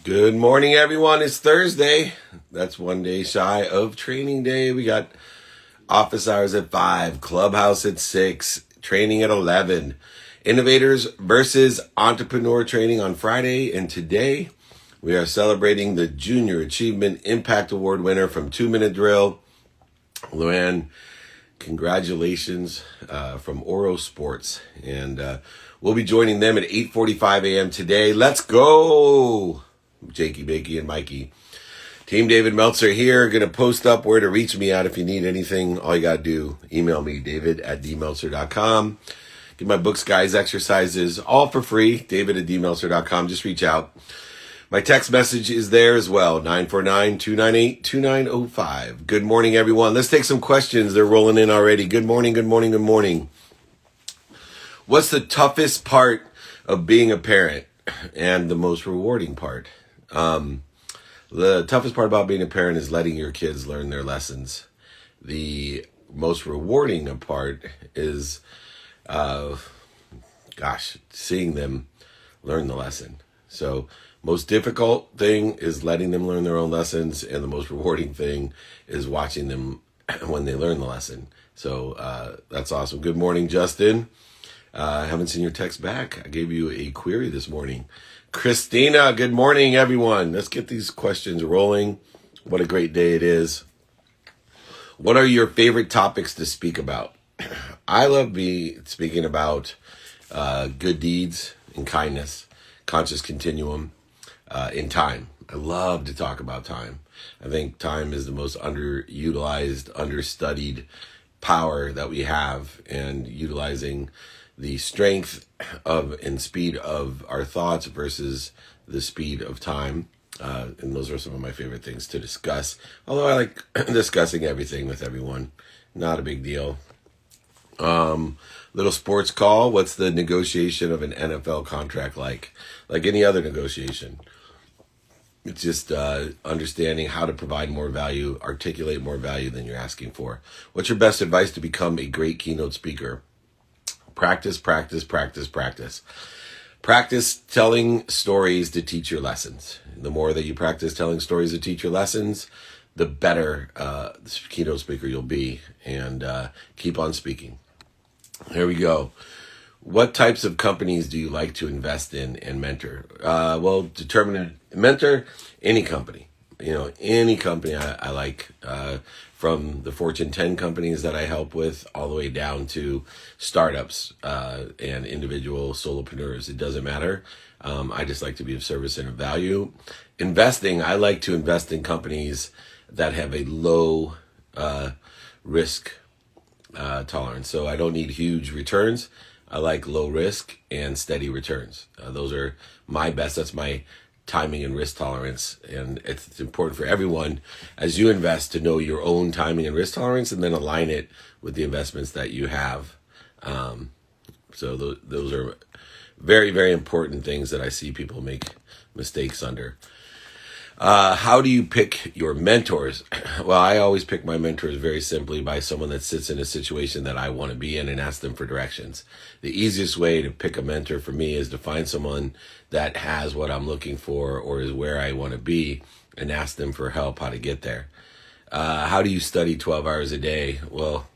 Good morning, everyone. It's Thursday. That's one day shy of training day. We got office hours at 5, clubhouse at 6, training at 11, innovators versus entrepreneur training on Friday. And today we are celebrating the Junior Achievement Impact Award winner from 2-Minute Drill, Luanne. Congratulations from Oro Sports. And we'll be joining them at 8:45 a.m. today. Let's go! Jakey, bakey, and Mikey. Team David Meltzer here. Going to post up where to reach me at if you need anything. All you got to do, email me, david@dmeltzer.com. Get my books, guys, exercises, all for free. david@dmeltzer.com. Just reach out. My text message is there as well, 949-298-2905. Good morning, everyone. Let's take some questions. They're rolling in already. Good morning, good morning, good morning. What's the toughest part of being a parent and the most rewarding part? The toughest part about being a parent is letting your kids learn their lessons. The most rewarding part is, seeing them learn the lesson. So most difficult thing is letting them learn their own lessons, and the most rewarding thing is watching them when they learn the lesson. So that's awesome. Good morning, Justin. I haven't seen your text back. I gave you a query this morning. Christina, good morning, everyone. Let's get these questions rolling. What a great day it is. What are your favorite topics to speak about? I love speaking about good deeds and kindness, conscious continuum, in time. I love to talk about time. I think time is the most underutilized, understudied power that we have, and utilizing the strength of and speed of our thoughts versus the speed of time. And those are some of my favorite things to discuss. Although I like discussing everything with everyone. Not a big deal. Little sports call. What's the negotiation of an NFL contract like? Like any other negotiation. It's just understanding how to provide more value, articulate more value than you're asking for. What's your best advice to become a great keynote speaker? Practice, practice, practice, practice. Practice telling stories to teach your lessons. The more that you practice telling stories to teach your lessons, the better keynote speaker you'll be. And keep on speaking. Here we go. What types of companies do you like to invest in and mentor? Mentor any company. Any company I like, from the Fortune 10 companies that I help with all the way down to startups and individual solopreneurs. It doesn't matter. I just like to be of service and of value. Investing, I like to invest in companies that have a low risk tolerance. So I don't need huge returns. I like low risk and steady returns. Those are my best. That's my timing and risk tolerance. And it's important for everyone as you invest to know your own timing and risk tolerance and then align it with the investments that you have. So those are very, very important things that I see people make mistakes under. How do you pick your mentors? Well, I always pick my mentors very simply by someone that sits in a situation that I want to be in and ask them for directions. The easiest way to pick a mentor for me is to find someone that has what I'm looking for or is where I want to be and ask them for help how to get there. How do you study 12 hours a day? Well,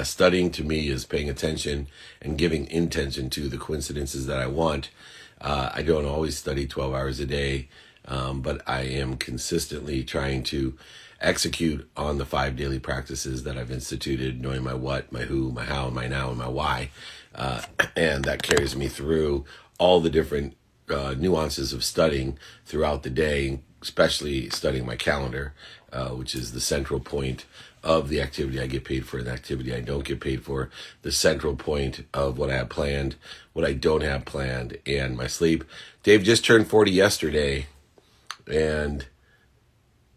studying to me is paying attention and giving intention to the coincidences that I want. I don't always study 12 hours a day. But I am consistently trying to execute on the 5 daily practices that I've instituted, knowing my what, my who, my how, my now, and my why. And that carries me through all the different nuances of studying throughout the day, especially studying my calendar, which is the central point of the activity I get paid for and the activity I don't get paid for, the central point of what I have planned, what I don't have planned, and my sleep. Dave just turned 40 yesterday. And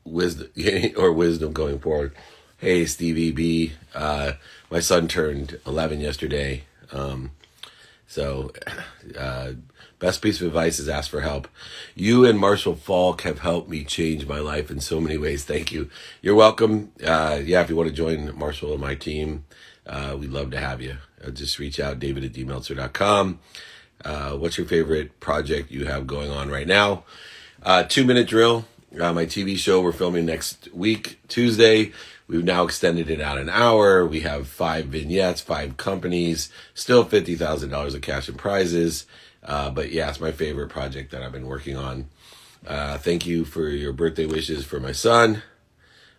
wisdom going forward. Hey, Stevie B. My son turned 11 yesterday. Best piece of advice is ask for help. You and Marshall Falk have helped me change my life in so many ways. Thank you. You're welcome. If you want to join Marshall and my team, we'd love to have you. Just reach out, david@dmeltzer.com. What's your favorite project you have going on right now? 2 minute drill. My TV show we're filming next week, Tuesday. We've now extended it out an hour. We have 5 vignettes, 5 companies, still $50,000 of cash and prizes. But yeah, it's my favorite project that I've been working on. Thank you for your birthday wishes for my son.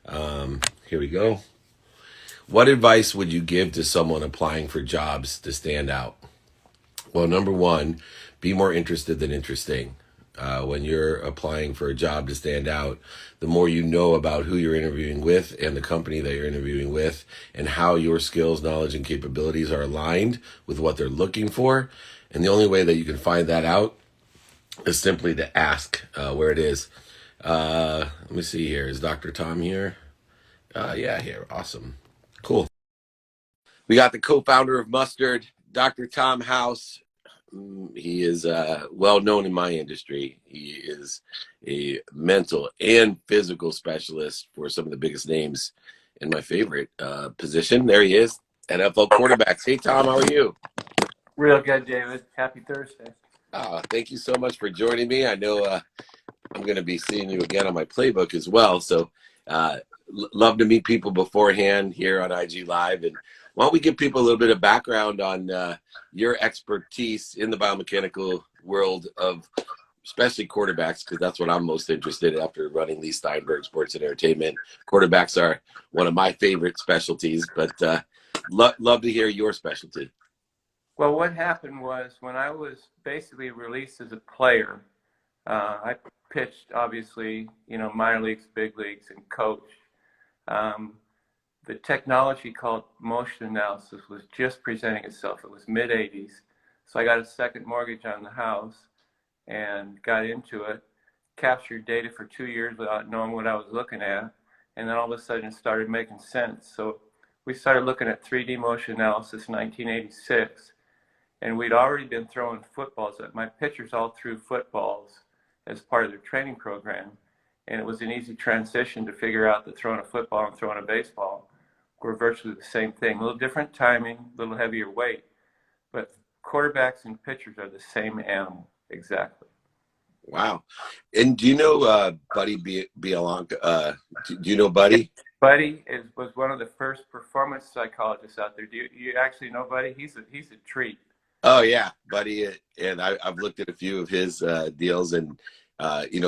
Here we go. What advice would you give to someone applying for jobs to stand out? Well, number one, be more interested than interesting. When you're applying for a job to stand out, the more you know about who you're interviewing with and the company that you're interviewing with and how your skills, knowledge, and capabilities are aligned with what they're looking for. And the only way that you can find that out is simply to ask where it is. Let me see here. Is Dr. Tom here? Yeah, here. Awesome. Cool. We got the co-founder of Mustard, Dr. Tom House. He is well known in my industry. He is a mental and physical specialist for some of the biggest names in my favorite position. There he is, NFL quarterbacks. Hey, Tom, how are you? Real good, David. Happy Thursday. Thank you so much for joining me. I know I'm going to be seeing you again on my playbook as well. So love to meet people beforehand here on IG Live. And why don't we give people a little bit of background on your expertise in the biomechanical world of especially quarterbacks, because that's what I'm most interested in after running Lee Steinberg Sports and Entertainment. Quarterbacks are one of my favorite specialties, but love to hear your specialty. Well, what happened was when I was basically released as a player, I pitched, obviously, minor leagues, big leagues, and coached. The technology called motion analysis was just presenting itself. It was mid-'80s. So I got a second mortgage on the house and got into it, captured data for 2 years without knowing what I was looking at, and then all of a sudden it started making sense. So we started looking at 3D motion analysis in 1986, and we'd already been throwing footballs. My pitchers all threw footballs as part of their training program, and it was an easy transition to figure out that throwing a football and throwing a baseball were virtually the same thing. A little different timing, a little heavier weight, but quarterbacks and pitchers are the same animal, exactly. Wow. And do you know Buddy Bialanca? Do you know Buddy? Buddy was one of the first performance psychologists out there. Do you actually know Buddy? He's a treat. Oh yeah, Buddy, and I've looked at a few of his deals, and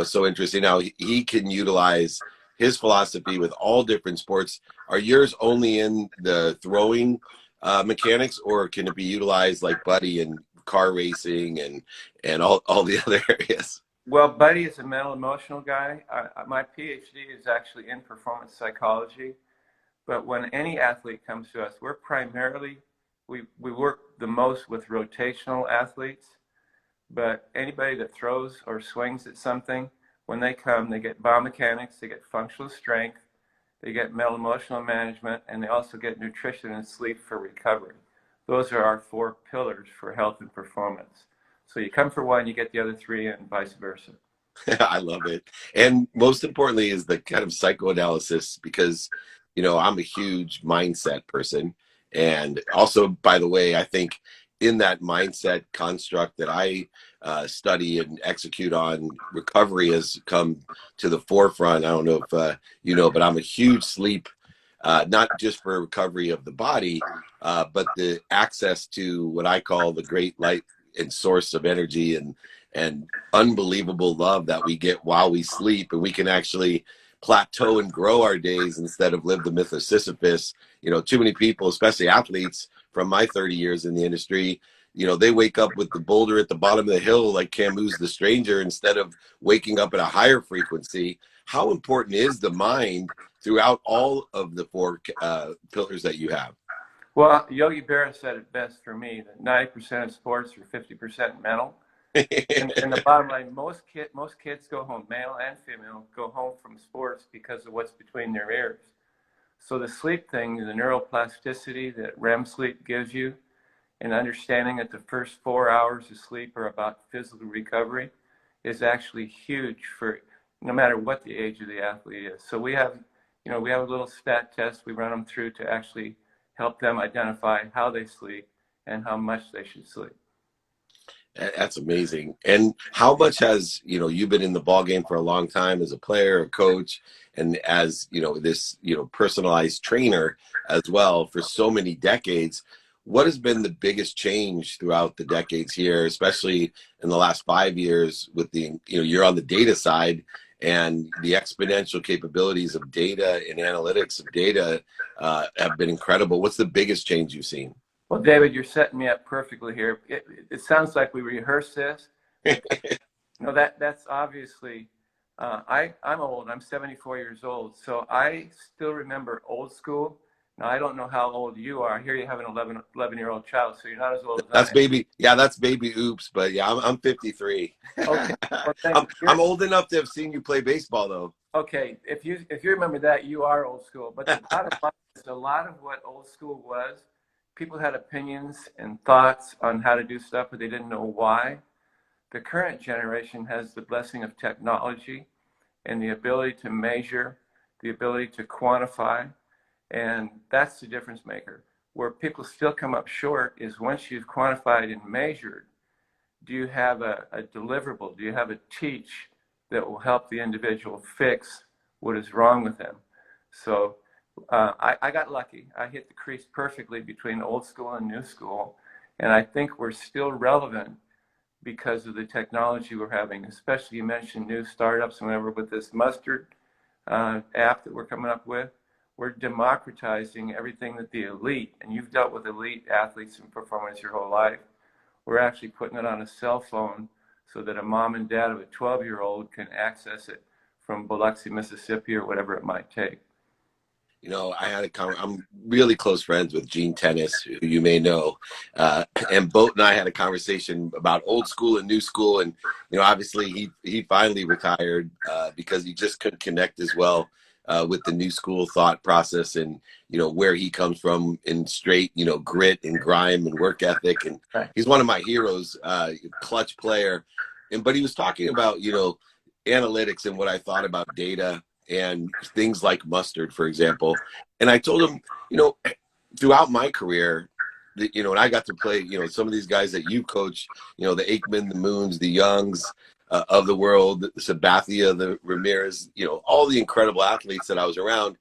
so interesting. Now he can utilize his philosophy with all different sports. Are yours only in the throwing mechanics, or can it be utilized like Buddy in car racing and all the other areas? Well, Buddy is a mental emotional guy. My PhD is actually in performance psychology, but when any athlete comes to us, we work the most with rotational athletes, but anybody that throws or swings at something, when they come, they get biomechanics, they get functional strength, they get mental emotional management, and they also get nutrition and sleep for recovery. Those are our 4 pillars for health and performance. So you come for one, you get the other 3, and vice versa. I love it. And most importantly is the kind of psychoanalysis, because, I'm a huge mindset person. And also, by the way, I think in that mindset construct that I study and execute on, recovery has come to the forefront. I don't know if but I'm a huge sleep, not just for recovery of the body, but the access to what I call the great light and source of energy and unbelievable love that we get while we sleep, and we can actually plateau and grow our days instead of live the myth of Sisyphus. Too many people, especially athletes from my 30 years in the industry, they wake up with the boulder at the bottom of the hill like Camus' The Stranger instead of waking up at a higher frequency. How important is the mind throughout all of the 4 pillars that you have? Well, Yogi Berra said it best for me, that 90% of sports are 50% mental. And the bottom line, most kids go home, male and female, go home from sports because of what's between their ears. So the sleep thing, the neuroplasticity that REM sleep gives you, and understanding that the first 4 hours of sleep are about physical recovery is actually huge for no matter what the age of the athlete is. So we have a little stat test we run them through to actually help them identify how they sleep and how much they should sleep. That's amazing. And how much has, you've been in the ball game for a long time as a player, a coach, and as, this, personalized trainer as well for so many decades. What has been the biggest change throughout the decades here, especially in the last 5 years with the, you're on the data side and the exponential capabilities of data and analytics of data have been incredible. What's the biggest change you've seen? Well, David, you're setting me up perfectly here. It sounds like we rehearsed this, but that's obviously, I'm old. I'm 74 years old, so I still remember old school. Now, I don't know how old you are. I hear you have an 11-year-old child, so you're not as old as I That's am. baby. Yeah, that's baby oops. But yeah, I'm 53. Okay. Well, I'm old enough to have seen you play baseball, though. okay. If you remember that, you are old school. But the bottom line is a lot of what old school was, people had opinions and thoughts on how to do stuff, but they didn't know why. The current generation has the blessing of technology and the ability to measure, the ability to quantify, and that's the difference maker. Where people still come up short is once you've quantified and measured, do you have a deliverable? Do you have a teach that will help the individual fix what is wrong with them? So I got lucky. I hit the crease perfectly between old school and new school, and I think we're still relevant because of the technology we're having, especially you mentioned new startups and whatever with this Mustard app that we're coming up with. We're democratizing everything that the elite, and you've dealt with elite athletes and performance your whole life. We're actually putting it on a cell phone so that a mom and dad of a 12-year-old can access it from Biloxi, Mississippi, or whatever it might take. I'm really close friends with Gene Tennis, who you may know, and Boat and I had a conversation about old school and new school, and obviously he finally retired because he just couldn't connect as well with the new school thought process, and where he comes from in straight grit and grime and work ethic, and Right. he's one of my heroes, clutch player, but he was talking about analytics and what I thought about data and things like Mustard, for example. And I told him, throughout my career, and I got to play, some of these guys that you coach, the Aikman, the Moons, the Youngs of the world, the Sabathia, the Ramirez, all the incredible athletes that I was around.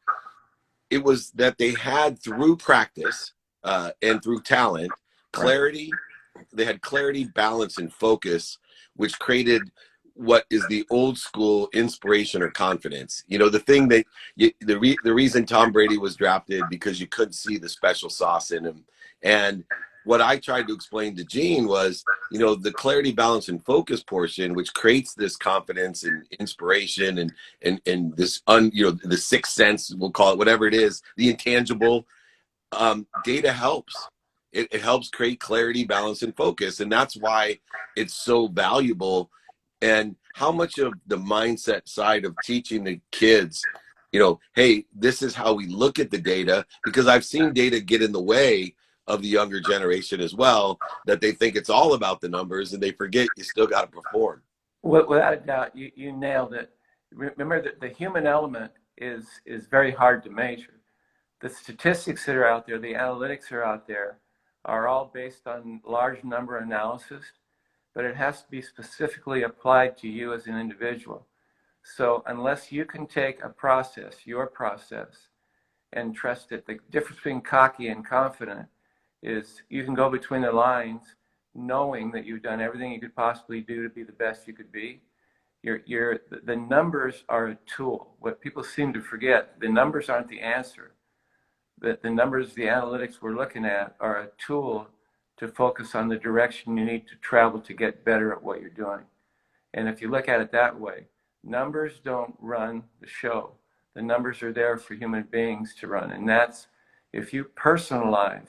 It was that they had, through practice and through talent, clarity. They had clarity, balance, and focus, which created what is the old school inspiration or confidence. The thing that the reason Tom Brady was drafted, because you couldn't see the special sauce in him. And what I tried to explain to Gene was, the clarity, balance, and focus portion, which creates this confidence and inspiration and this the sixth sense, we'll call it, whatever it is, the intangible. Data helps. It helps create clarity, balance, and focus, and that's why it's so valuable. And how much of the mindset side of teaching the kids, hey, this is how we look at the data, because I've seen data get in the way of the younger generation as well, that they think it's all about the numbers and they forget you still got to perform. Without a doubt, you nailed it. Remember that the human element is very hard to measure. The statistics that are out there, the analytics are out there, are all based on large number analysis, but it has to be specifically applied to you as an individual. So unless you can take a process, your process, and trust it, the difference between cocky and confident is you can go between the lines knowing that you've done everything you could possibly do to be the best you could be. The numbers are a tool. What people seem to forget, the numbers aren't the answer. The numbers, the analytics we're looking at, are a tool to focus on the direction you need to travel to get better at what you're doing. And if you look at it that way, numbers don't run the show. The numbers are there for human beings to run. And that's, if you personalize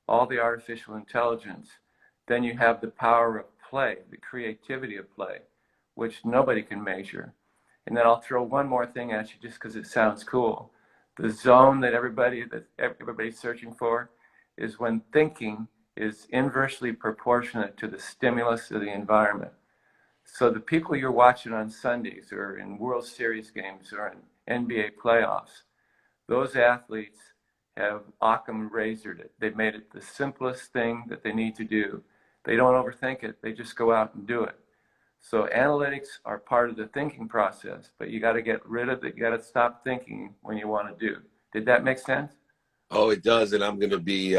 all the artificial intelligence, then you have the power of play, the creativity of play, which nobody can measure. And then I'll throw one more thing at you just because it sounds cool. The zone that everybody's searching for is when thinking is inversely proportionate to the stimulus of the environment. So the people you're watching on Sundays or in World Series games or in NBA playoffs, those athletes have Occam razored it. They've made it the simplest thing that they need to do. They don't overthink it. They just go out and do it. So analytics are part of the thinking process, but you got to get rid of it. You got to stop thinking when you want to do. Did that make sense? Oh, it does. And I'm going to be,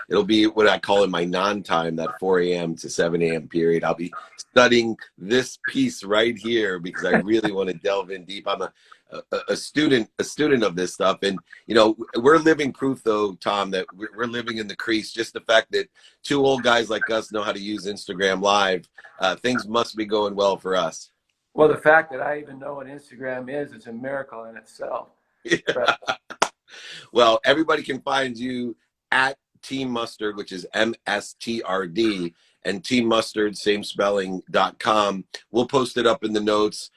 it'll be what I call in my non-time, that 4 a.m. to 7 a.m. period. I'll be studying this piece right here because I really want to delve in deep. I'm a student of this stuff. And, you know, we're living proof, though, Tom, that we're living in the crease. Just the fact that two old guys like us know how to use Instagram Live, things must be going well for us. Well, the fact that I even know what Instagram is a miracle in itself. Yeah. Well, everybody can find you at Team Mustard, which is MSTRD, and Team Mustard, same spelling.com. We'll post it up in the notes.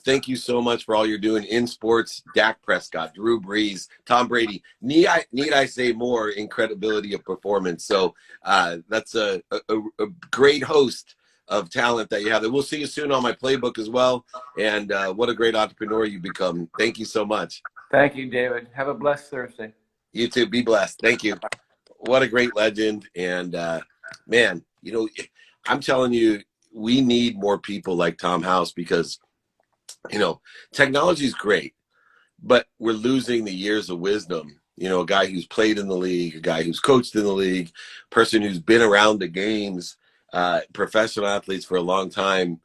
Thank you so much for all you're doing in sports. Dak Prescott, Drew Brees, Tom Brady. Need I say more in credibility of performance? So that's a great host of talent that you have. We'll see you soon on my playbook as well. And what a great entrepreneur you become. Thank you so much. Thank you, David. Have a blessed Thursday. You too. Be blessed. Thank you. What a great legend. And man, you know, I'm telling you, we need more people like Tom House because, you know, technology is great, but we're losing the years of wisdom. You know, a guy who's played in the league, a guy who's coached in the league, person who's been around the games, professional athletes for a long time.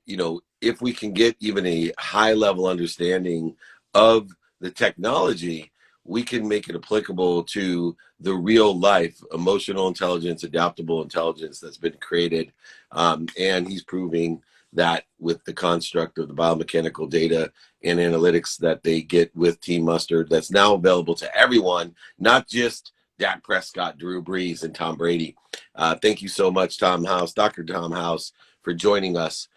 You know, if we can get even a high level understanding of the technology, we can make it applicable to the real life emotional intelligence, adaptable intelligence that's been created. And he's proving that with the construct of the biomechanical data and analytics that they get with Team Mustard, that's now available to everyone, not just Dak Prescott, Drew Brees, and Tom Brady. Thank you so much, Tom House, Dr. Tom House, for joining us.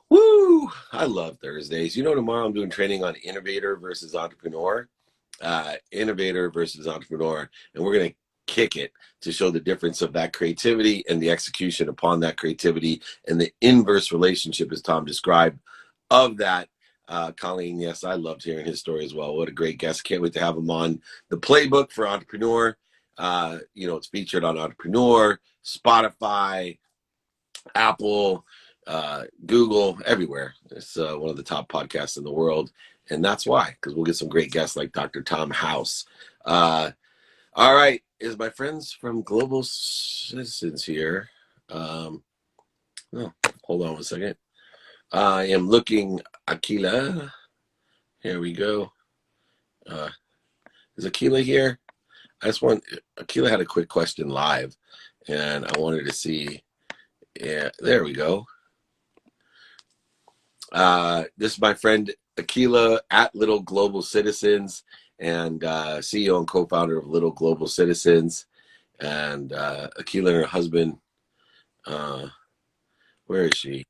Woo! I love Thursdays. You know, tomorrow I'm doing training on innovator versus entrepreneur. Innovator versus entrepreneur. And we're going to kick it to show the difference of that creativity and the execution upon that creativity and the inverse relationship, as Tom described, of that. Colleen, yes, I loved hearing his story as well. What a great guest. Can't wait to have him on the playbook for entrepreneur. You know, it's featured on Entrepreneur, Spotify, Apple, Google, everywhere. It's one of the top podcasts in the world. And that's why, because we'll get some great guests like Dr. Tom House. All right. Is my friends from Global Citizens here? Oh, hold on one second. I am looking, Akila. Here we go. Is Akila here? Akila had a quick question live, and I wanted to see. Yeah, there we go. This is my friend Akila at Little Global Citizens, and CEO and co-founder of Little Global Citizens. And Akila and her husband, where is she?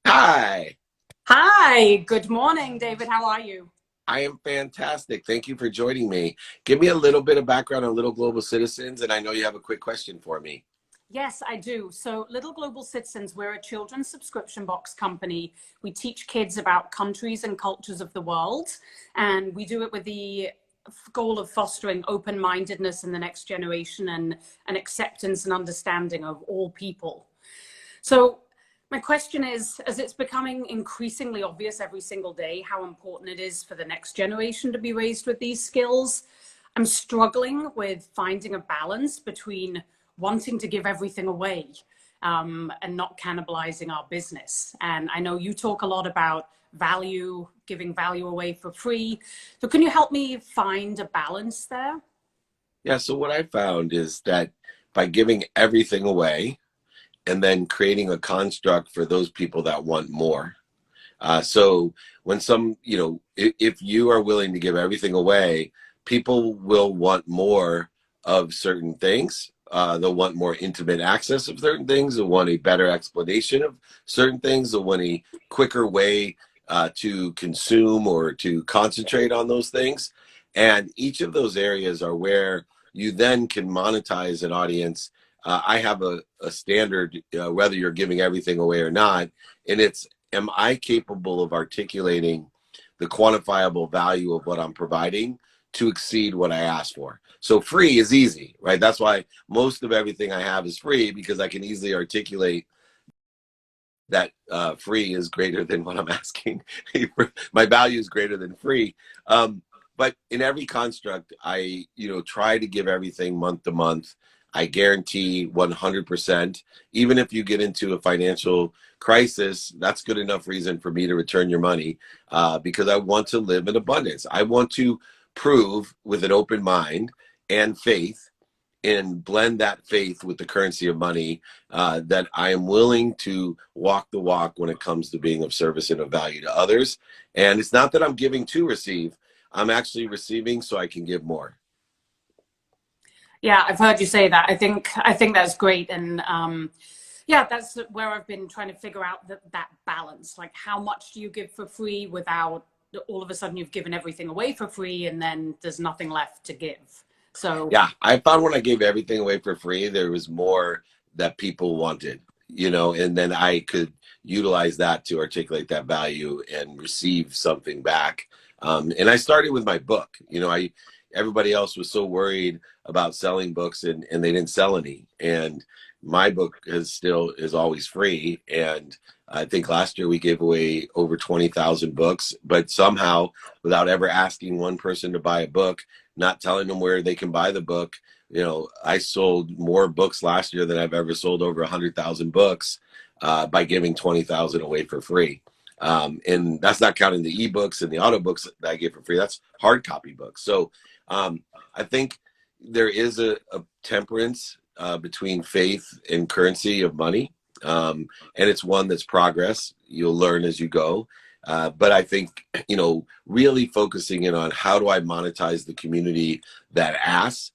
Hi. Hi. Good morning, David. How are you? I am fantastic. Thank you for joining me. Give me a little bit of background on Little Global Citizens, and I know you have a quick question for me. Yes, I do. So Little Global Citizens, we're a children's subscription box company. We teach kids about countries and cultures of the world, and we do it with the goal of fostering open-mindedness in the next generation and an acceptance and understanding of all people. So my question is, as it's becoming increasingly obvious every single day how important it is for the next generation to be raised with these skills, I'm struggling with finding a balance between wanting to give everything away and not cannibalizing our business. And I know you talk a lot about value, giving value away for free. So can you help me find a balance there? Yeah, so what I found is that by giving everything away and then creating a construct for those people that want more. So when if you are willing to give everything away, people will want more of certain things. They'll want more intimate access of certain things. They'll want a better explanation of certain things. They'll want a quicker way to consume or to concentrate on those things. And each of those areas are where you then can monetize an audience. I have a standard, whether you're giving everything away or not, and it's, am I capable of articulating the quantifiable value of what I'm providing to exceed what I asked for. So free is easy, right? That's why most of everything I have is free, because I can easily articulate that free is greater than what I'm asking. My value is greater than free. But in every construct, I try to give everything month to month. I guarantee 100%. Even if you get into a financial crisis, that's good enough reason for me to return your money, because I want to live in abundance. I want to prove with an open mind and faith, and blend that faith with the currency of money, that I am willing to walk the walk when it comes to being of service and of value to others. And it's not that I'm giving to receive, I'm actually receiving so I can give more. Yeah, I've heard you say that. I think that's great. And yeah, that's where I've been trying to figure out that balance. Like, how much do you give for free without all of a sudden you've given everything away for free and then there's nothing left to give? So yeah, I found when I gave everything away for free, there was more that people wanted, and then I could utilize that to articulate that value and receive something back. And I started with my book. Everybody else was so worried about selling books, and they didn't sell any. And my book is always free. And I think last year we gave away over 20,000 books, but somehow, without ever asking one person to buy a book, not telling them where they can buy the book, I sold more books last year than I've ever sold, over 100,000 books, by giving 20,000 away for free. And that's not counting the ebooks and the auto books that I give for free. That's hard copy books. So I think there is a temperance between faith and currency of money. And it's one that's progress. You'll learn as you go. But I think, really focusing in on how do I monetize the community that asks,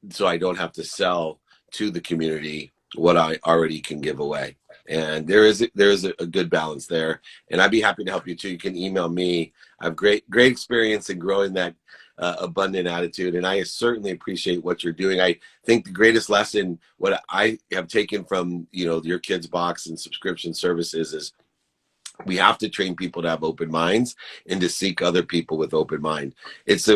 so I don't have to sell to the community what I already can give away. And there is a good balance there. And I'd be happy to help you too. You can email me. I have great experience in growing that abundant attitude. And I certainly appreciate what you're doing. I think the greatest lesson, what I have taken from, your kids' box and subscription services, is we have to train people to have open minds and to seek other people with open mind. It's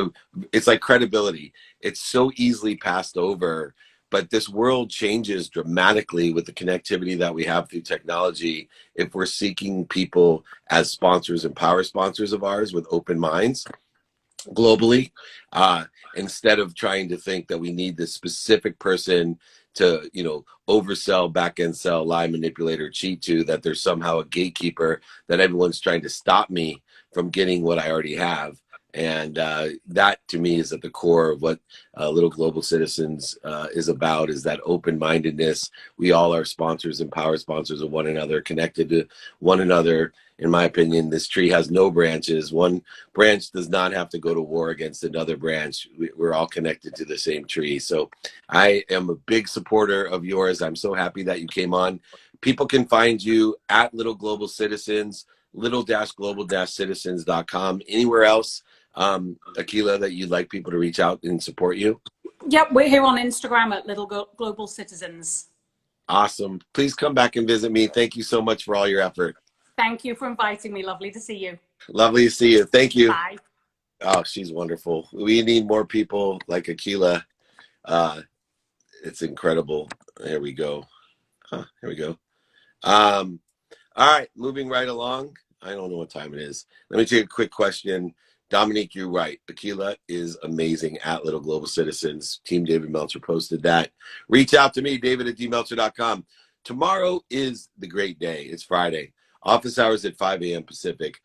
like credibility. It's so easily passed over, but this world changes dramatically with the connectivity that we have through technology. If we're seeking people as sponsors and power sponsors of ours with open minds globally, instead of trying to think that we need this specific person to oversell, back end sell, lie, manipulate, or cheat to, that there's somehow a gatekeeper, that everyone's trying to stop me from getting what I already have. And that to me is at the core of what Little Global Citizens is about, is that open-mindedness. We all are sponsors and power sponsors of one another, connected to one another. In my opinion, this tree has no branches. One branch does not have to go to war against another branch. We're all connected to the same tree. So I am a big supporter of yours. I'm so happy that you came on. People can find you at Little Global Citizens, little-global-citizens.com. Anywhere else, Akila, that you'd like people to reach out and support you? Yep, we're here on Instagram at Little Global Citizens. Awesome. Please come back and visit me. Thank you so much for all your effort. Thank you for inviting me. Lovely to see you. Lovely to see you. Thank you. Bye. Oh, she's wonderful. We need more people like Akila. It's incredible. There we go. Here we go. All right, moving right along. I don't know what time it is. Let me take a quick question. Dominique, you're right. Akila is amazing at Little Global Citizens. Team David Meltzer posted that. Reach out to me, david@dmeltzer.com. Tomorrow is the great day. It's Friday. Office hours at 5 a.m. Pacific.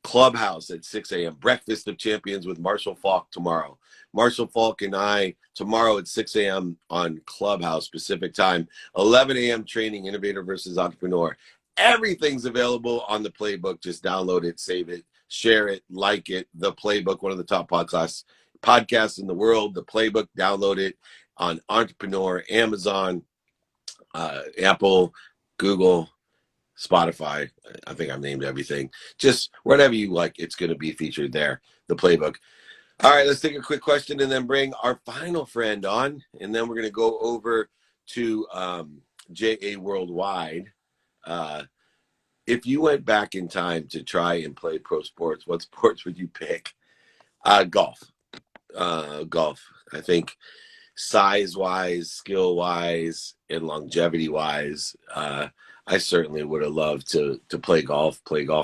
Clubhouse at 6 a.m. Breakfast of Champions with Marshall Falk tomorrow. Marshall Falk and I tomorrow at 6 a.m. on Clubhouse Pacific time. 11 a.m. training, Innovator versus Entrepreneur. Everything's available on the Playbook. Just download it, save it, share it, like it. The Playbook, one of the top podcasts in the world. The Playbook, download it on Entrepreneur, Amazon, Apple, Google, Spotify. I think I've named everything. Just whatever you like, it's going to be featured there. The Playbook. All right, let's take a quick question and then bring our final friend on. And then we're going to go over to JA Worldwide. If you went back in time to try and play pro sports, what sports would you pick? Golf. golf. I think size wise, skill wise, and longevity wise, I certainly would have loved to play golf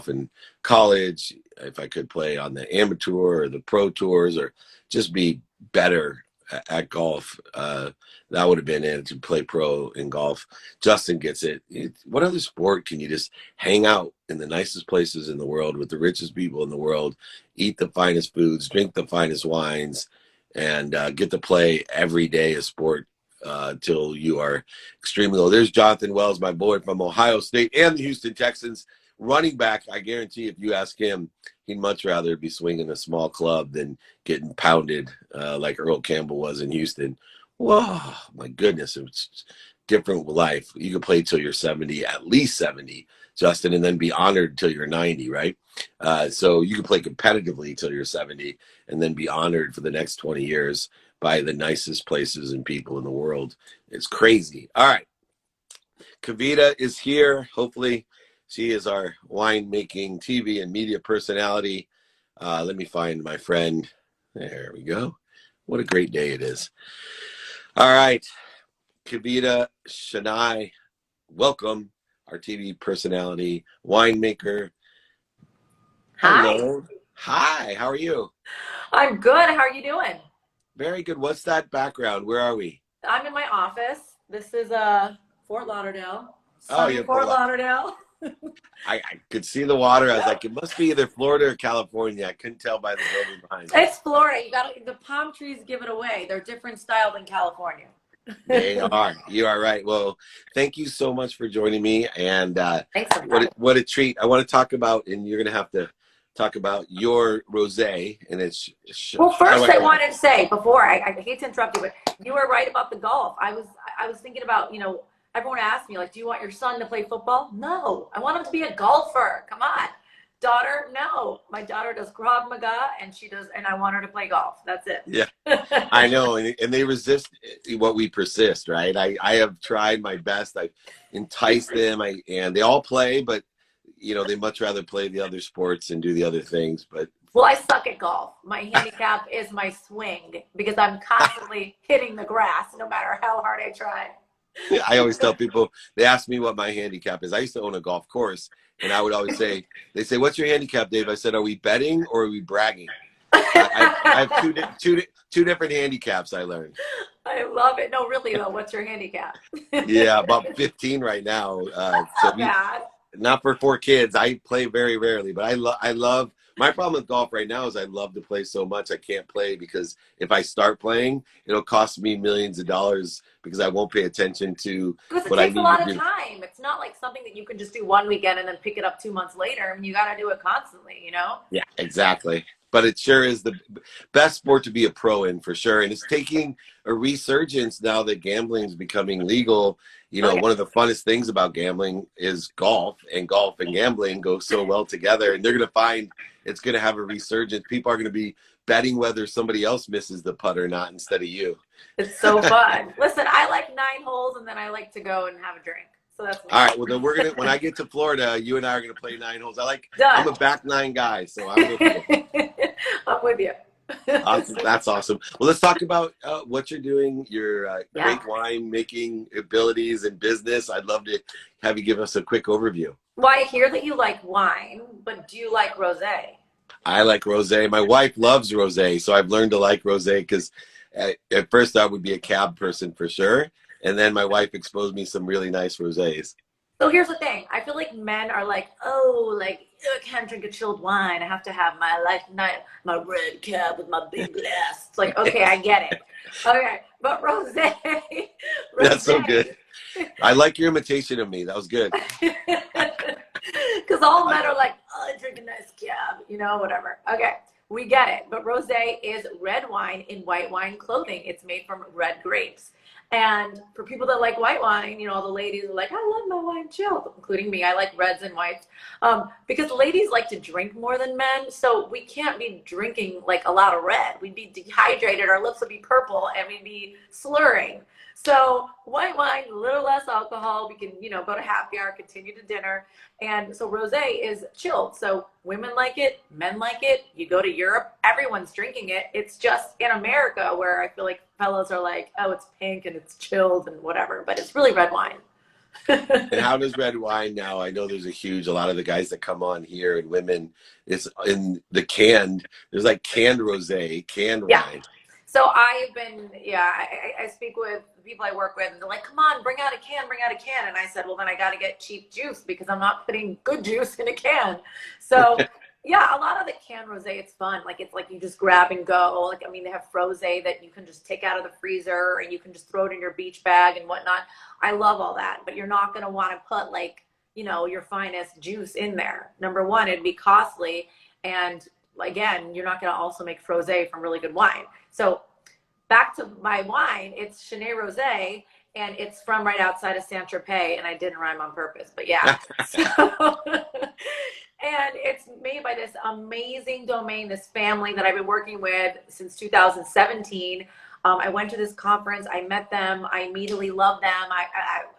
in college. If I could play on the amateur or the pro tours, or just be better at golf, that would have been it, to play pro in golf. Justin gets it. What other sport can you just hang out in the nicest places in the world with the richest people in the world, eat the finest foods, drink the finest wines, and get to play every day a sport till you are extremely old. There's Jonathan Wells, my boy from Ohio State and the Houston Texans, running back. I guarantee if you ask him, he'd much rather be swinging a small club than getting pounded like Earl Campbell was in Houston. Whoa, my goodness, it's different life. You can play till you're 70, at least 70, Justin, and then be honored till you're 90, right? So you can play competitively till you're 70 and then be honored for the next 20 years by the nicest places and people in the world. It's crazy. All right. Kavita is here. Hopefully she is our winemaking TV and media personality. Let me find my friend. There we go. What a great day it is. All right. Kavita Shania, welcome, our TV personality, winemaker. Hi. Hello. Hi, how are you? I'm good. How are you doing? Very good. What's that background? Where are we? I'm in my office. This is Fort Lauderdale. Oh, Sunny you're Fort Lauderdale. I could see the water. I was like, it must be either Florida or California. I couldn't tell by the building behind me. It's Florida. You got the palm trees give it away. They're different style than California. They are. You are right. Well, thank you so much for joining me. And Thanks for coming. what a treat. I want to talk about, and you're going to have to talk about your rosé. And it's Well, first I wanted to say, before I hate to interrupt you, but you were right about the golf. I was thinking about, everyone asked me, like, do you want your son to play football? No, I want him to be a golfer. Come on. Daughter, no. My daughter does Krav Maga, and I want her to play golf. That's it. Yeah, I know. And they resist what we persist, right? I have tried my best. I enticed them, and they all play, but, they much rather play the other sports and do the other things. But well, I suck at golf. My handicap is my swing because I'm constantly hitting the grass no matter how hard I try. I always tell people, they ask me what my handicap is. I used to own a golf course, and I would always say, they say, what's your handicap, Dave? I said, are we betting or are we bragging? I have two different handicaps, I learned. I love it. No, really, though, what's your handicap? Yeah, about 15 right now. Not bad. Not for 4 kids. I play very rarely, but I love. My problem with golf right now is I love to play so much I can't play, because if I start playing, it'll cost me millions of dollars because I won't pay attention to what I need to do. Because it takes a lot of time. It's not like something that you can just do one weekend and then pick it up 2 months later. I mean, you got to do it constantly, Yeah, exactly. But it sure is the best sport to be a pro in, for sure. And it's taking a resurgence now that gambling is becoming legal. One of the funnest things about gambling is golf and gambling go so well together. And they're going to find it's going to have a resurgence. People are going to be betting whether somebody else misses the putt or not instead of you. It's so fun. Listen, I like 9 holes, and then I like to go and have a drink. So that's all right. Well, then when I get to Florida, you and I are going to play 9 holes. Done. I'm a back 9 guy, so I'm with you. I'm with you. Awesome. That's awesome. Well, let's talk about what you're doing, your great wine making abilities and business. I'd love to have you give us a quick overview. Well, I hear that you like wine, but do you like rosé? I like rosé. My wife loves rosé, so I've learned to like rosé because at first I would be a cab person for sure, and then my wife exposed me some really nice rosés. So here's the thing. I feel like men are like, I can't drink a chilled wine. I have to have my red cab with my big glass. It's like, okay, I get it. Okay, but rosé. That's so good. I like your imitation of me. That was good. Because all men are like, I drink a nice cab, whatever. Okay, we get it. But rosé is red wine in white wine clothing. It's made from red grapes. And for people that like white wine, all the ladies are like, I love my wine chilled, including me. I like reds and whites because ladies like to drink more than men. So we can't be drinking like a lot of red. We'd be dehydrated. Our lips would be purple and we'd be slurring. So white wine, a little less alcohol. We can, go to happy hour, continue to dinner. And so rosé is chilled. So women like it, men like it. You go to Europe, everyone's drinking it. It's just in America where I feel like fellas are like, oh, it's pink and it's chilled and whatever, but it's really red wine. And how does red wine now? I know there's a lot of the guys that come on here and women, it's in the there's like canned rosé, canned wine. So I've been, I speak with the people I work with and they're like, come on, bring out a can. And I said, well, then I got to get cheap juice because I'm not putting good juice in a can. So yeah, a lot of the canned rosé, it's fun. Like, it's like you just grab and go. Like, I mean, they have frosé that you can just take out of the freezer and you can just throw it in your beach bag and whatnot. I love all that, but you're not going to want to put like, your finest juice in there. Number one, it'd be costly. And again, you're not going to also make frosé from really good wine. So back to my wine, it's Chenin Rosé, and it's from right outside of Saint-Tropez, and I didn't rhyme on purpose, but yeah. And it's made by this amazing domain, this family that I've been working with since 2017. I went to this conference, I met them, I immediately loved them. I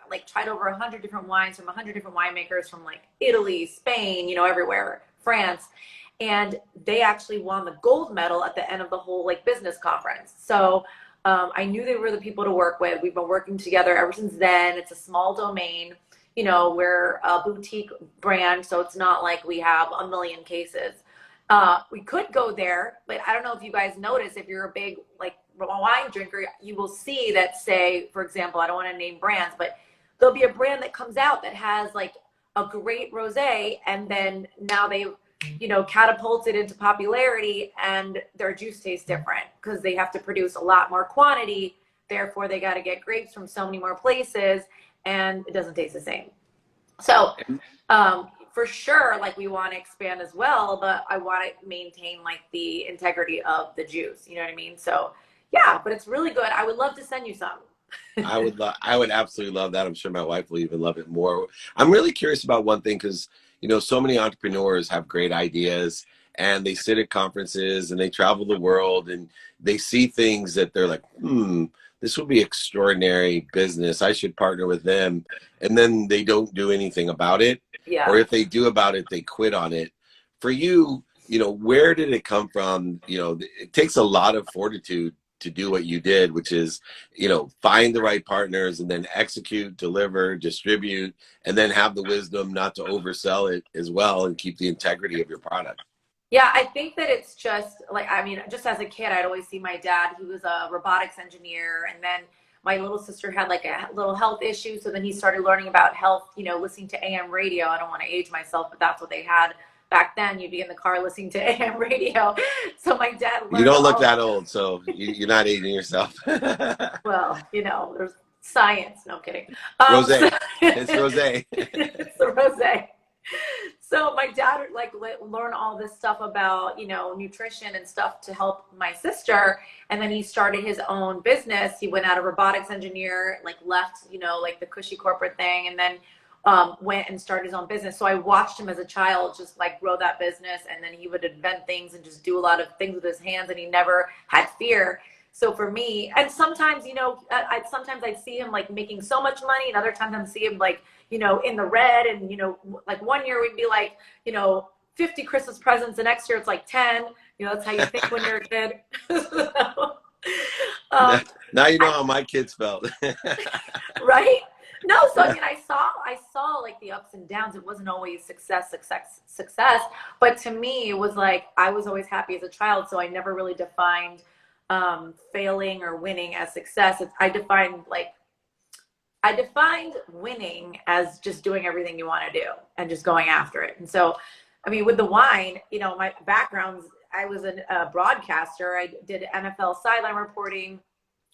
like tried over 100 different wines from 100 different winemakers from like Italy, Spain, everywhere, France. And they actually won the gold medal at the end of the whole like business conference. So I knew they were the people to work with. We've been working together ever since then. It's a small domain, we're a boutique brand. So it's not like we have a million cases. We could go there, but I don't know if you guys notice, if you're a big like wine drinker, you will see that, say, for example, I don't want to name brands, but there'll be a brand that comes out that has like a great rosé, and then now they've catapulted into popularity and their juice tastes different because they have to produce a lot more quantity. Therefore, they got to get grapes from so many more places and it doesn't taste the same. So for sure, like we want to expand as well, but I want to maintain like the integrity of the juice. You know what I mean? So yeah, but it's really good. I would love to send you some. I would absolutely love that. I'm sure my wife will even love it more. I'm really curious about one thing because, so many entrepreneurs have great ideas and they sit at conferences and they travel the world and they see things that they're like, this would be extraordinary business. I should partner with them. And then they don't do anything about it. Yeah. Or if they do about it, they quit on it. For you, where did it come from? It takes a lot of fortitude to do what you did, which is, find the right partners and then execute, deliver, distribute, and then have the wisdom not to oversell it as well and keep the integrity of your product. Yeah, I think that it's just like, just as a kid, I'd always see my dad, he was a robotics engineer. And then my little sister had like a little health issue. So then he started learning about health, listening to AM radio. I don't want to age myself, but that's what they had back then. You'd be in the car listening to AM radio. So my dad learned. You don't look that old, so you're not aging yourself. Well, there's science. No, I'm kidding. Rosé. It's rosé. It's the rosé. So my dad like learn all this stuff about, nutrition and stuff to help my sister. And then he started his own business. He went out a robotics engineer, like left, like the cushy corporate thing. And then went and started his own business. So I watched him as a child just like grow that business. And then he would invent things and just do a lot of things with his hands, and he never had fear. So for me, and sometimes, sometimes I'd see him like making so much money, and other times I'd see him like, in the red, and, like one year we'd be like, 50 Christmas presents. The next year it's like 10, that's how you think when you're a kid. Now you know how my kids felt. Right? No, so I saw like the ups and downs. It wasn't always success. But to me, it was like, I was always happy as a child. So I never really defined failing or winning as success. I defined winning as just doing everything you want to do and just going after it. And so, with the wine, my background's, I was a broadcaster. I did NFL sideline reporting,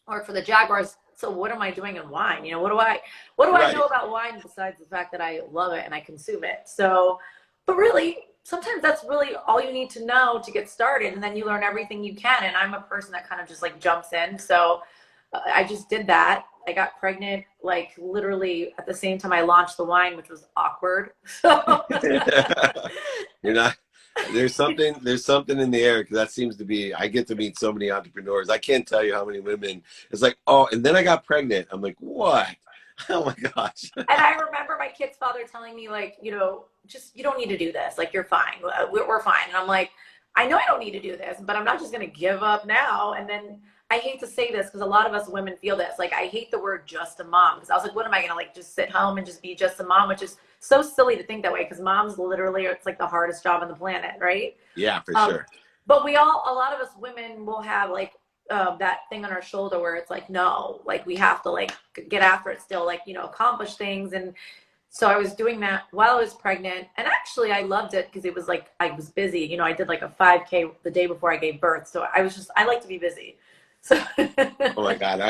worked for the Jaguars. So what am I doing in wine? What do I know about wine besides the fact that I love it and I consume it? So, but really, sometimes that's really all you need to know to get started. And then you learn everything you can. And I'm a person that kind of just like jumps in. So I just did that. I got pregnant, like literally at the same time I launched the wine, which was awkward. So. You're not, there's something in the air, because that seems to be, I get to meet so many entrepreneurs. I can't tell you how many women, it's like, oh, and then I got pregnant. I'm like, what? Oh my gosh. And I remember my kid's father telling me, like, you know, just, you don't need to do this. Like, you're fine. We're fine. And I'm like, I know I don't need to do this, but I'm not just going to give up now. And then I hate to say this because a lot of us women feel this. Like, I hate the word just a mom, because I was like, what am I going to, like, just sit home and just be just a mom, which is so silly to think that way, because moms literally, it's like the hardest job on the planet, right? Yeah, for sure. But a lot of us women will have like that thing on our shoulder where it's like, no, like we have to like get after it still, like, you know, accomplish things. And so I was doing that while I was pregnant, and actually I loved it because it was like, I was busy, you know, I did like a 5K the day before I gave birth. So I like to be busy. So Oh my God.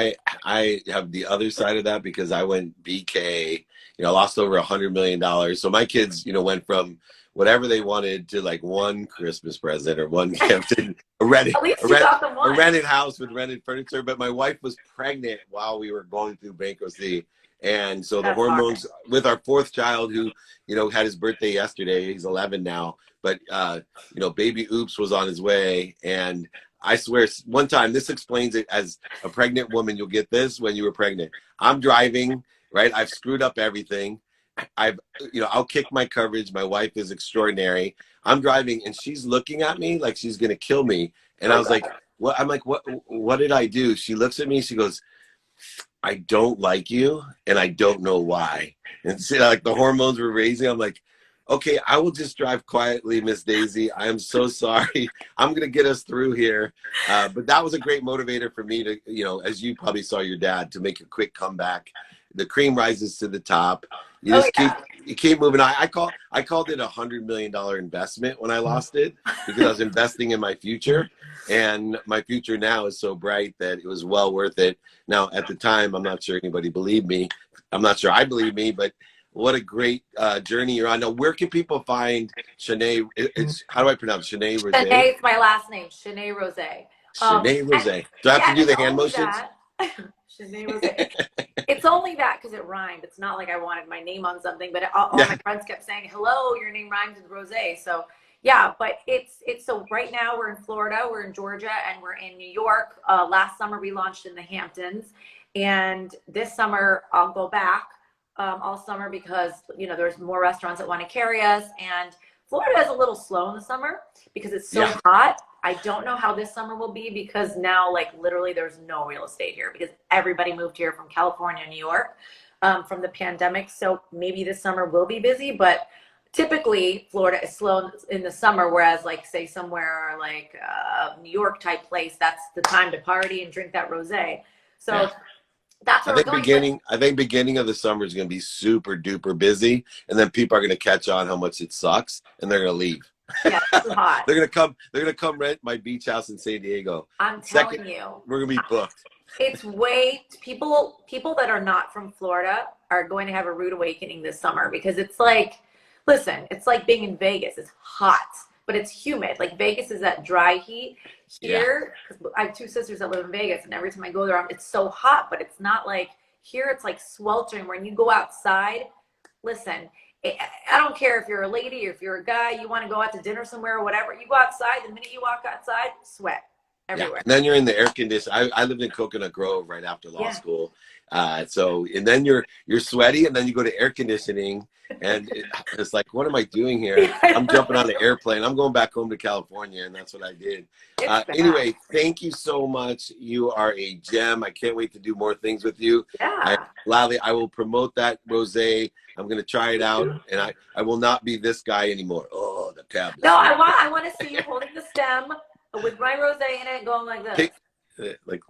I have the other side of that, because I went BK, you know, lost over $100 million. So my kids, you know, went from whatever they wanted to like one Christmas present or one gift, and a rented house with rented furniture. But my wife was pregnant while we were going through bankruptcy. And so the hormones with our fourth child, who, you know, had his birthday yesterday, he's 11 now, but, you know, baby Oops was on his way. And I swear, one time, this explains it, as a pregnant woman, you'll get this when you were pregnant. I'm driving, right? I've screwed up everything. I'll kick my coverage. My wife is extraordinary. I'm driving and she's looking at me like she's going to kill me. And I was like, what? I'm like, what did I do? She looks at me. She goes, I don't like you, and I don't know why. And so, like, the hormones were raising. I'm like, okay, I will just drive quietly, Miss Daisy. I am so sorry. I'm going to get us through here. But that was a great motivator for me to, you know, as you probably saw your dad, to make a quick comeback. The cream rises to the top. You just keep moving on. I called it $100 million investment when I lost it, because I was investing in my future, and my future now is so bright that it was well worth it. Now, at the time, I'm not sure anybody believed me. I'm not sure I believe me, but what a great journey you're on. Now, where can people find Shanae? It's, how do I pronounce it? Shanae Rose? Shanae, it's my last name, Shanae Rose. Shanae Rose. Do I have to do the hand motions? Shanae Rose. It's only that because it rhymed. It's not like I wanted my name on something, but all my friends kept saying, hello, your name rhymes with Rose. So yeah, but it's so right now we're in Florida, we're in Georgia, and we're in New York. Last summer we launched in the Hamptons, and this summer I'll go back all summer because, you know, there's more restaurants that want to carry us, and Florida is a little slow in the summer because it's so hot. I don't know how this summer will be, because now, like, literally there's no real estate here because everybody moved here from California and New York from the pandemic. So maybe this summer will be busy, but typically Florida is slow in the summer, whereas, like, say somewhere like New York type place, that's the time to party and drink that rosé. So that's where I think beginning of the summer is going to be super duper busy, and then people are going to catch on how much it sucks, and they're going to leave. Yeah, it's too hot. They're gonna come rent my beach house in San Diego. I'm telling you, we're gonna be booked. It's people that are not from Florida are going to have a rude awakening this summer, because it's like, listen, it's like being in Vegas. It's hot, but it's humid. Like, Vegas is that dry heat. Here, because I have two sisters that live in Vegas, and every time I go there, it's so hot, but it's not like here. It's like sweltering. When you go outside, listen, I don't care if you're a lady or if you're a guy, you want to go out to dinner somewhere or whatever, you go outside, the minute you walk outside, sweat everywhere. And then you're in the air conditioning. I lived in Coconut Grove right after law school. And then you're sweaty, and then you go to air conditioning, and it's like, what am I doing here? I'm jumping on an airplane. I'm going back home to California, and that's what I did. Anyway, thank you so much. You are a gem. I can't wait to do more things with you. Gladly, I will promote that rosé. I'm going to try it out, and I will not be this guy anymore. Oh, the tablet. No, I want to see you holding the stem with my rosé in it, going like this. Like,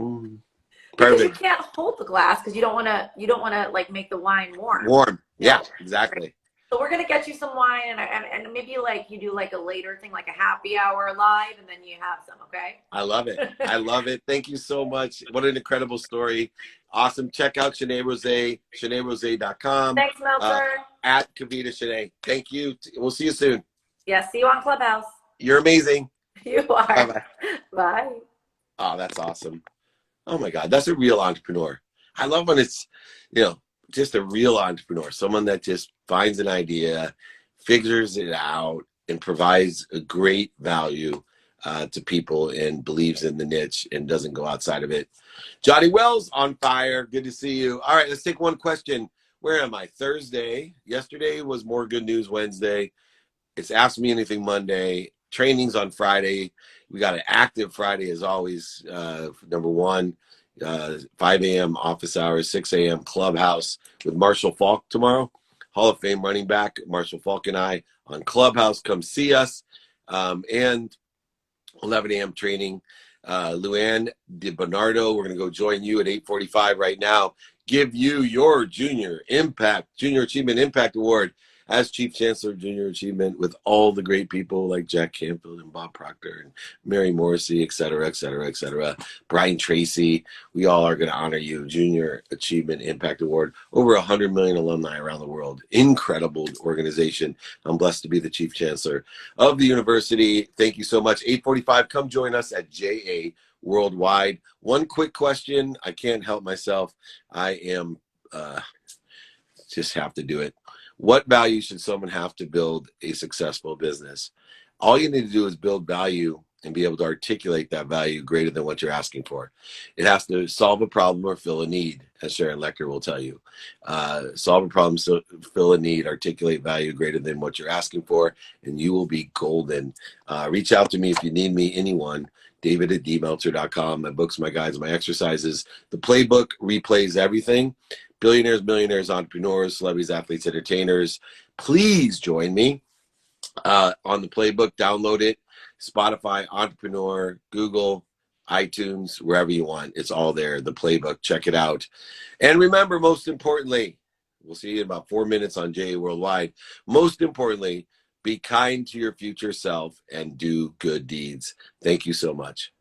because perfect. you can't hold the glass because you don't want to like make the wine warm. Yeah, exactly. So we're gonna get you some wine, and maybe like you do like a later thing, like a happy hour live, and then you have some. Okay. I love it. I love it. Thank you so much. What an incredible story. Awesome. Check out Shanae Rose, ShanaeRose.com. Thanks, Meltzer. At Kavita Shanae. Thank you. We'll see you soon. Yeah. See you on Clubhouse. You're amazing. You are. Bye-bye. Bye. Oh, that's awesome. Oh my God, that's a real entrepreneur. I love when it's, you know, just a real entrepreneur, someone that just finds an idea, figures it out, and provides a great value to people and believes in the niche and doesn't go outside of it. Johnny Wells on fire. Good to see you. All right, let's take one question. Where am I? Thursday. Yesterday was More Good News Wednesday. It's Ask Me Anything Monday. Trainings on Friday. We got an active Friday as always. Number one, 5 a.m. office hours, 6 a.m. clubhouse with Marshall Falk tomorrow. Hall of Fame running back Marshall Falk and I on Clubhouse. Come see us. And 11 a.m. training. Luanne DiBernardo, we're going to go join you at 8:45 right now. Give you your Junior Achievement Impact Award as Chief Chancellor of Junior Achievement with all the great people like Jack Canfield and Bob Proctor and Mary Morrissey, et cetera, et cetera, et cetera. Brian Tracy. We all are going to honor you. Junior Achievement Impact Award. Over 100 million alumni around the world. Incredible organization. I'm blessed to be the Chief Chancellor of the university. Thank you so much. 8:45, come join us at JA Worldwide. One quick question. I can't help myself. I am just have to do it. What value should someone have to build a successful business? All you need to do is build value and be able to articulate that value greater than what you're asking for. It has to solve a problem or fill a need, as Sharon Lechter will tell you. Solve a problem, so fill a need, articulate value greater than what you're asking for, and you will be golden. Reach out to me if you need me, anyone. David@dmeltzer.com. My books, my guides, my exercises. The playbook replays everything. Billionaires, millionaires, entrepreneurs, celebrities, athletes, entertainers. Please join me on the playbook. Download it. Spotify, Entrepreneur, Google, iTunes, wherever you want. It's all there. The playbook. Check it out. And remember, most importantly, we'll see you in about 4 minutes on JA Worldwide. Most importantly, be kind to your future self and do good deeds. Thank you so much.